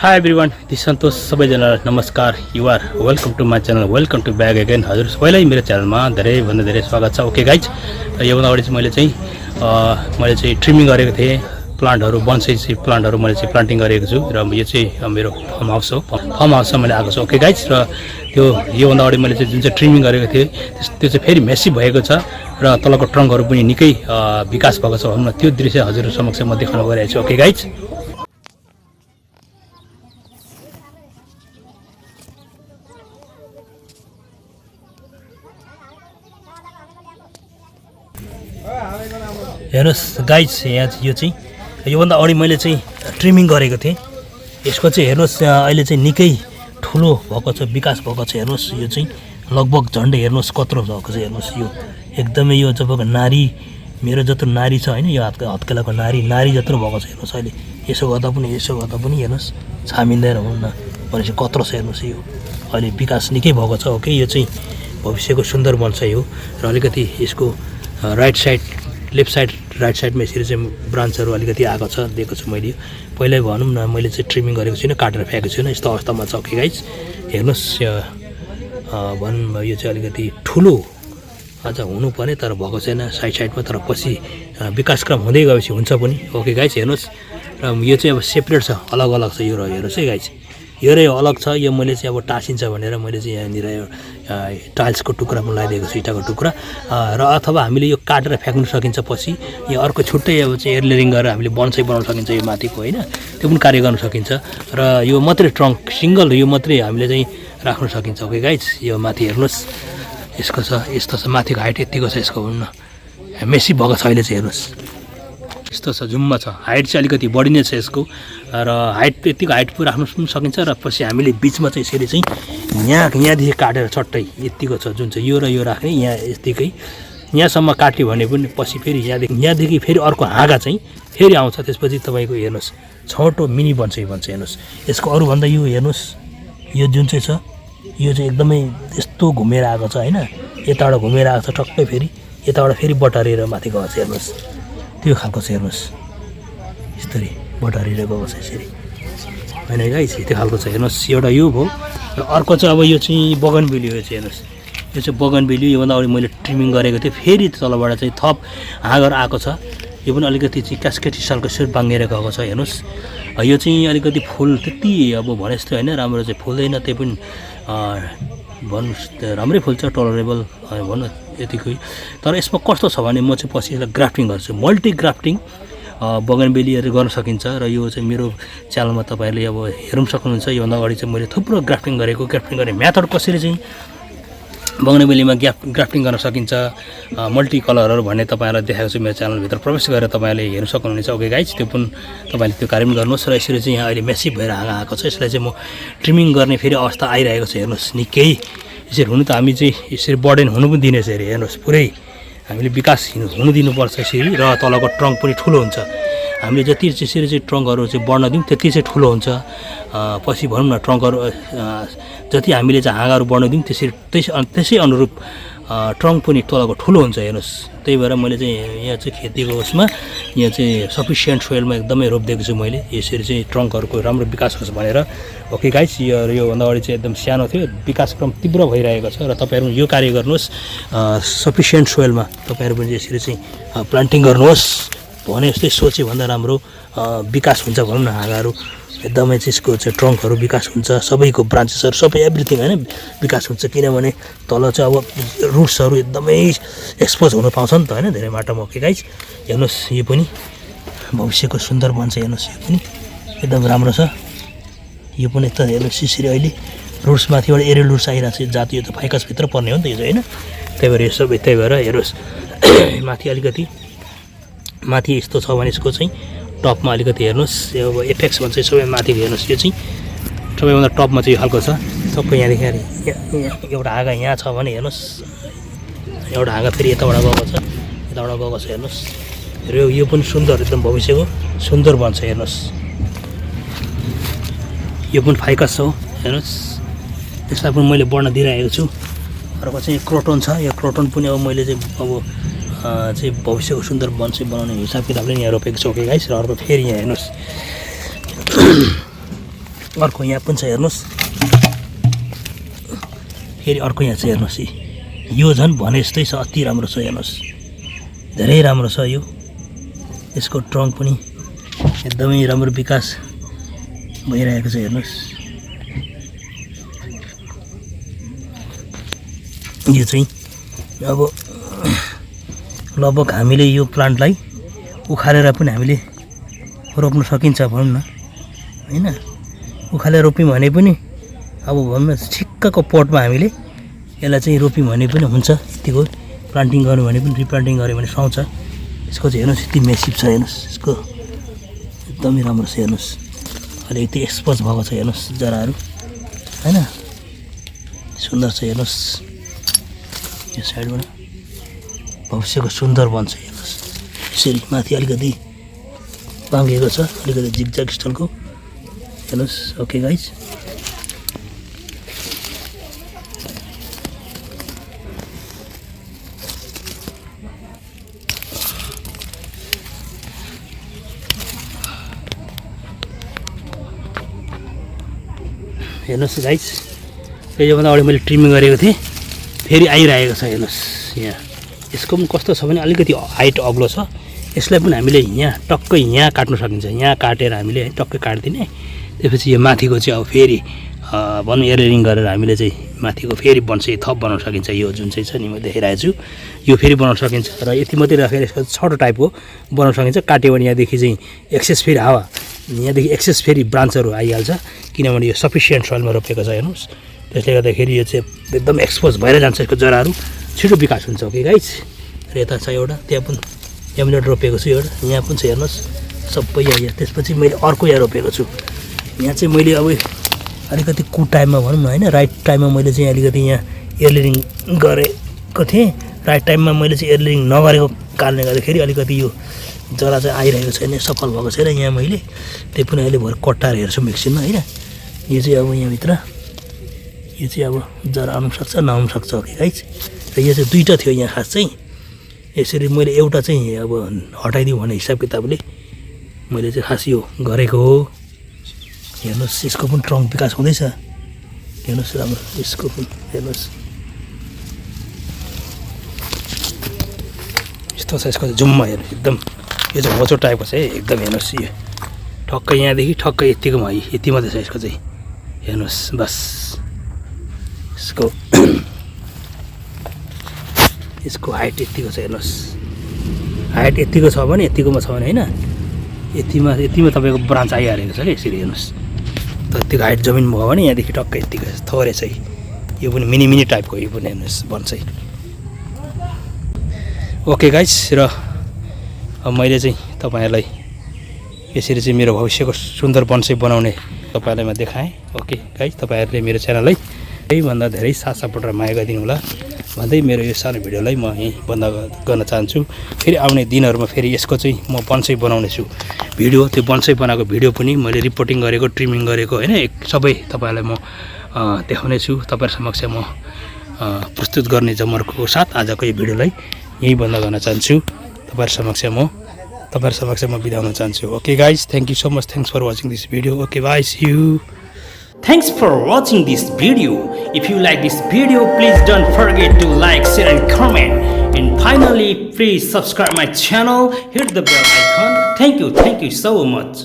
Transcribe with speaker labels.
Speaker 1: Hi everyone, this is Santosh. सबैजना नमस्कार. You are welcome to my channel. Welcome to back again. हजुर सबैलाई मेरो च्यानलमा धेरैभन्दा धेरै स्वागत छ. ओके गाइज, योभन्दा अगाडि चाहिँ मैले चाहिँ ट्रिमिङ गरेको थिएँ प्लान्टहरू, बोन्साई प्लान्टहरू मैले चाहिँ प्लान्टिङ गरेको छु र यो चाहिँ मेरो फार्म हाउस हो. फार्म हाउसमा मैले आएको छु. ओके गाइज, र योभन्दा अगाडि मैले चाहिँ जुन चाहिँ ट्रिमिङ गरेको थिएँ त्यो चाहिँ फेरि मेसिभ भएको छ र तलको ट्रङ्कहरू पनि निकै विकास भएको छ भनौँ न. त्यो दृश्य हजुरहरू समक्ष म देखाउन गइरहेको छु. ओके गाइज, हेर्नुहोस् गाइज, यहाँ यो चाहिँ योभन्दा अगाडि मैले चाहिँ ट्रिमिङ गरेको थिएँ. यसको चाहिँ हेर्नुहोस् अहिले चाहिँ निकै ठुलो भएको छ, विकास भएको छ. हेर्नुहोस् यो चाहिँ लगभग झन्डै हेर्नुहोस् कत्रो भएको छ. हेर्नुहोस् यो एकदमै यो जबको नारी मेरो जत्रो नारी छ होइन, यो हत्केलाको नारी जत्रो भएको छ. हेर्नुहोस् अहिले यसो गर्दा पनि हेर्नुहोस् छामिँदैन भनौँ न, भनेपछि कत्रो छ. हेर्नुहोस् यो अहिले विकास निकै भएको छ. ओके, यो चाहिँ भविष्यको सुन्दर बोन्साई हो र अलिकति यसको right side left side right साइडमा यसरी चाहिँ ब्रान्चहरू अलिकति आएको छ, दिएको छु मैले. पहिल्यै भनौँ न, मैले चाहिँ ट्रिमिङ गरेको छुइनँ, काटेर फ्याँकेको छुइनँ, यस्तो अवस्थामा छ. ओके गाइज, हेर्नुहोस् भनौँ यो चाहिँ अलिकति ठुलो अझ हुनुपर्ने तर भएको छैन साइडमा, तर पछि विकासक्रम हुँदै गएपछि हुन्छ पनि. ओके गाइज, हेर्नुहोस् र यो चाहिँ अब सेपरेट छ, अलग अलग छ. यो हेर्नुहोस् है गाइज, यो रै अलग छ. यो मैले चाहिँ अब टाँसिन्छ भनेर मैले चाहिँ यहाँनिर यो टाइल्सको टुक्रा पनि लगाइदिएको छु, इँटाको टुक्रा. र अथवा हामीले यो काटेर फ्याँक्नु सकिन्छ. पछि यो अर्को छुट्टै अब चाहिँ एयरलेरिङ गरेर हामीले बोन्साई बनाउन सकिन्छ. यो माथिको होइन, त्यो पनि कार्य गर्न सकिन्छ. र यो मात्रै ट्रङ्क सिङ्गल यो मात्रै हामीले चाहिँ राख्न सकिन्छ. ओके गाइज, यो माथि हेर्नुहोस् यसको छ, यस्तो छ. माथिको हाइट यतिको छ यसको भनौँ न, मेसी भएको छ अहिले चाहिँ. हेर्नुहोस् यस्तो छ, जुम्मा छ. हाइट चाहिँ अलिकति बढी नै छ यसको, र हाइट यतिको हाइट पनि राख्नु पनि सकिन्छ. र पछि हामीले बिचमा चाहिँ यसरी चाहिँ यहाँदेखि काटेर चट्टै यतिको छ, जुन चाहिँ यो र यो राख्ने यहाँ यतिकै यहाँसम्म काट्यो भने पनि पछि फेरि यहाँदेखि फेरि अर्को हाँगा चाहिँ फेरि आउँछ. त्यसपछि तपाईँको हेर्नुहोस् छोटो मिनी बोन्साई भन्छ. हेर्नुहोस् यसको अरूभन्दा यो हेर्नुहोस्, यो जुन चाहिँ छ यो चाहिँ एकदमै यस्तो घुमेर आएको छ होइन, यताबाट घुमेर आएको छ टक्कै, फेरि यताबाट फेरि बटारेर माथि गएको छ. हेर्नुहोस् त्यो खालको छ. हेर्नुहोस् यसरी बटारेर गएको छ यसरी होइन गाइस, त्यो खालको छ. हेर्नुहोस् एउटा यो भयो, र अर्को चाहिँ अब यो चाहिँ बगनबेली हो. यो चाहिँ हेर्नुहोस्, यो चाहिँ बगनबेली. योभन्दा अगाडि मैले ट्रिमिङ गरेको थिएँ, फेरि तलबाट चाहिँ थप हाँगर आएको छ. यो पनि अलिकति चाहिँ कास्केटी सालको सिर बाँगेर गएको छ. हेर्नुहोस् यो चाहिँ अलिकति फुल त्यति अब भने जस्तो होइन, राम्रो चाहिँ फुल्दैन. त्यही पनि भन्नु राम्रै फुल्छ, टलरेबल भन्नु यतिकै. तर यसमा कस्तो छ भने म चाहिँ पछि यसलाई ग्राफ्टिङ गर्छु, मल्टी ग्राफ्टिङ बगनबेलीहरू गर्न सकिन्छ. र यो चाहिँ मेरो च्यानलमा तपाईँहरूले अब हेर्नु सक्नुहुन्छ. योभन्दा अगाडि चाहिँ मैले थुप्रो ग्राफ्टिङ गर्ने मेथड कसरी चाहिँ बगनबेलीमा ग्राफ्टिङ गर्न सकिन्छ, मल्टी कलरहरू भन्ने तपाईँहरूलाई देखाएको छु. मेरो च्यानलभित्र प्रवेश गरेर तपाईँले हेर्नु सक्नुहुनेछ. ओके गाइज, त्यो पनि तपाईँले त्यो कार्य पनि गर्नुहोस्. र यसरी चाहिँ यहाँ अहिले मेसिभ भएर आएको छ. यसलाई चाहिँ म ट्रिमिङ गर्ने फेरि अवस्था आइरहेको छ. हेर्नुहोस् निकै यसरी हुनु त हामी चाहिँ यसरी बर्डन हुनु पनि दिने यसरी. हेर्नुहोस् पुरै हामीले विकास हुनु दिनुपर्छ यसरी. र तलको ट्रङ्क पनि ठुलो हुन्छ. हामीले जति यसरी चाहिँ ट्रङ्कहरू चाहिँ बढ्न दिउँ त्यति चाहिँ ठुलो हुन्छ. पछि भनौँ न ट्रङ्कहरू जति हामीले चाहिँ हाँगाहरू बढ्न दिउँ त्यसै अनुरूप ट्रङ्क पनि तलको ठुलो हुन्छ. हेर्नुहोस् त्यही भएर मैले चाहिँ यहाँ चाहिँ खेतीको उसमा यहाँ चाहिँ सफिसियन्ट सोइलमा एकदमै रोपिदिएको छु मैले, यसरी चाहिँ ट्रङ्कहरूको राम्रो विकास होस् भनेर. ओके गाइस, योभन्दा अगाडि चाहिँ एकदम सानो थियो, विकासक्रम तीव्र भइरहेको छ. र तपाईँहरू यो कार्य गर्नुहोस् सफिसियन्ट सोइलमा. तपाईँहरू पनि यसरी चाहिँ प्लान्टिङ गर्नुहोस् भने जस्तै सोचे भन्दा राम्रो विकास हुन्छ भनौँ न. हाँगाहरू एकदमै चाहिँ यसको चाहिँ ट्रङ्कहरू विकास हुन्छ, सबैको ब्रान्चेसहरू सबै एभ्रिथिङ होइन विकास हुन्छ. किनभने तल चाहिँ अब रुट्सहरू एकदमै एक्सपोज हुन पाउँछ नि त होइन, धेरै माटोमा. ओके गाइज, हेर्नुहोस् यो पनि भविष्यको सुन्दर बन्छ. हेर्नुहोस् यो पनि एकदम राम्रो छ. यो पनि त हेर्नुहोस् यसरी अहिले रुट्स माथिबाट एरियल रुट्स आइरहेको छ. जाति यो त फाइकसभित्र पर्ने हो नि त यो चाहिँ होइन. त्यही भएर यो सबै, त्यही भएर हेर्नुहोस् माथि अलिकति माथि यस्तो छ भने यसको चाहिँ टपमा अलिकति हेर्नुहोस्, यो अब एफेक्स भन्छ सबै माथि. हेर्नुहोस् यो चाहिँ सबैभन्दा टपमा चाहिँ यो खालको छ. सबै यहाँदेखि एउटा हाँगा यहाँ छ भने हेर्नुहोस्, एउटा हाँगा फेरि यताबाट गएको छ, हेर्नुहोस्. र यो पनि सुन्दर, एकदम भविष्यको सुन्दर बन्छ. हेर्नुहोस् यो पनि फाइकस हो. हेर्नुहोस् यसलाई पनि मैले बढ्न दिइरहेको छु. अर्को चाहिँ क्रोटन छ. यो क्रोटन पनि अब मैले चाहिँ अब चाहिँ भविष्यको सुन्दर बोन्साई बनाउने हिसाब किताबले यहाँ रोपेको छु. ओके गाइस, र अर्को फेरि यहाँ हेर्नुहोस् अर्को यहाँ पनि छ हेर्नुहोस् फेरि अर्को यहाँ छ हेर्नुहोस् यो झन् भने जस्तै छ अति राम्रो छ हेर्नुहोस् धेरै राम्रो छ यो यसको ट्रङ्क पनि एकदमै राम्रो विकास भइरहेको छ हेर्नुहोस् यो चाहिँ अब लगभग हामीले यो प्लान्टलाई उखालेर पनि हामीले रोप्न सकिन्छ भनौँ न हैन उखालेर रोप्यौँ भने पनि अब भनौँ न ठिक्कको पटमा हामीले यसलाई चाहिँ रोप्यौँ भने पनि हुन्छ यतिको प्लान्टिङ गर्यो भने पनि रिप्लान्टिङ गर्यो भने सुहाउँछ यसको चाहिँ हेर्नुहोस् यति मेसिभ छ हेर्नुहोस् यसको एकदमै राम्रो छ हेर्नुहोस् अलिकति एक्सपोज भएको छ हेर्नुहोस् जराहरू हैन सुन्दर छ हेर्नुहोस् यो साइडबाट भविष्यको सुन्दर बन्छ हेर्नुहोस् यसरी माथि अलिकति बाङ्गिएको छ अलिकति जिगज्याग स्टाइलको हेर्नुहोस् ओके गाइज हेर्नुहोस् गाइज योभन्दा अगाडि मैले ट्रिमिङ गरेको थिएँ फेरि आइरहेको छ हेर्नुहोस् यहाँ यसको पनि कस्तो छ भने अलिकति हाइट अग्लो छ यसलाई पनि हामीले यहाँ टक्कै यहाँ काट्न सकिन्छ यहाँ काटेर हामीले है टक्कै काटिदिने त्यसपछि यो माथिको चाहिँ अब फेरि भनौँ एयरिङ गरेर हामीले चाहिँ माथिको फेरि बन्सै थप बनाउन सकिन्छ यो जुन चाहिँ छ नि म देखाइरहेको छु यो फेरि बनाउन सकिन्छ र यति मात्रै राखेर यसको छोटो टाइपको बनाउन सकिन्छ काट्यो भने यहाँदेखि चाहिँ एक्सेस फेरि हावा यहाँदेखि एक्सेस फेरि ब्रान्चहरू आइहाल्छ किनभने यो सफिसियन्ट सोइलमा रोपेको छ हेर्नुहोस् त्यसले गर्दाखेरि यो चाहिँ एकदम एक्सपोज भएर जान्छ यसको जराहरू छिटो विकास हुन्छ ओके गाइज र यता छ एउटा त्यहाँ पनि एउटा रोपेको छु एउटा यहाँ पनि छ हेर्नुहोस् सबै यहाँ त्यसपछि मैले अर्को यहाँ रोपेको छु यहाँ चाहिँ मैले अब अलिकति कु टाइममा भनौँ न होइन राइट टाइममा मैले चाहिँ अलिकति यहाँ एयरलिङ गरेको थिएँ राइट टाइममा मैले चाहिँ एयरलिङ नगरेको कारणले गर्दाखेरि अलिकति यो जरा चाहिँ आइरहेको छैन सफल भएको छैन यहाँ मैले त्यही पनि अहिले भएर कट्टाएर हेर्छु मिक्सिनमा होइन यो चाहिँ अब यहाँभित्र यो चाहिँ अब जरा आउनु सक्छ नआउनु सक्छ ओके गाइज र यो चाहिँ दुईवटा थियो यहाँ खास चाहिँ यसरी मैले एउटा चाहिँ अब हटाइदिउँ भन्ने हिसाब किताबले मैले चाहिँ खास यो गरेको हो हेर्नुहोस् यसको पनि ट्रङ्क विकास हुँदैछ हेर्नुहोस् राम्रो यसको पनि हेर्नुहोस् यस्तो छ यसको जुम्मा हेर्नु एकदम यो चाहिँ होचो टाइपको छ है एकदम हेर्नुहोस् यो ठक्कै यहाँदेखि ठक्कै यतिकोमा यति मात्रै छ यसको चाहिँ हेर्नुहोस् बस यसको हाइट यतिको छ हेर्नुहोस् हाइट यतिको छ भने यतिकोमा छ भने होइन यतिमा तपाईँको ब्रान्च आइहालेको छ कि यसरी हेर्नुहोस् त्यतिको हाइट जमिन भयो भने यहाँदेखि टक्कै यतिको थोरै चाहिँ यो पनि मिनी टाइपको यो पनि हेर्नुहोस् बन्सै ओके गाइस र अब मैले चाहिँ तपाईँहरूलाई यसरी चाहिँ मेरो भविष्यको सुन्दर बन्सै बनाउने तपाईँहरूलाई म देखाएँ ओके गाइस तपाईँहरूले मेरो च्यानललाई यहीभन्दा धेरै साथ सपोर्ट र माया गरिदिनु होला भन्दै मेरो यो सानो भिडियोलाई म यहीँ बन्द गर्न चाहन्छु फेरि आउने दिनहरूमा फेरि यसको चाहिँ म बन्सै बनाउने छु भिडियो त्यो बन्सै बनाएको भिडियो पनि मैले रिपोर्टिङ गरेको ट्रिमिङ गरेको होइन सबै तपाईँहरूलाई म देखाउने छु तपाईँहरू समक्ष म प्रस्तुत गर्ने जमर्को साथ आजको यो भिडियोलाई यहीँ बन्द गर्न चाहन्छु तपाईँहरू समक्ष म बिदा हुन चाहन्छु okay guys thank you so much thanks for watching this video okay bye see you Thanks for watching this video. If you like this video, please don't forget to like, share and comment. And finally, please subscribe my channel, hit the bell icon. Thank you so much.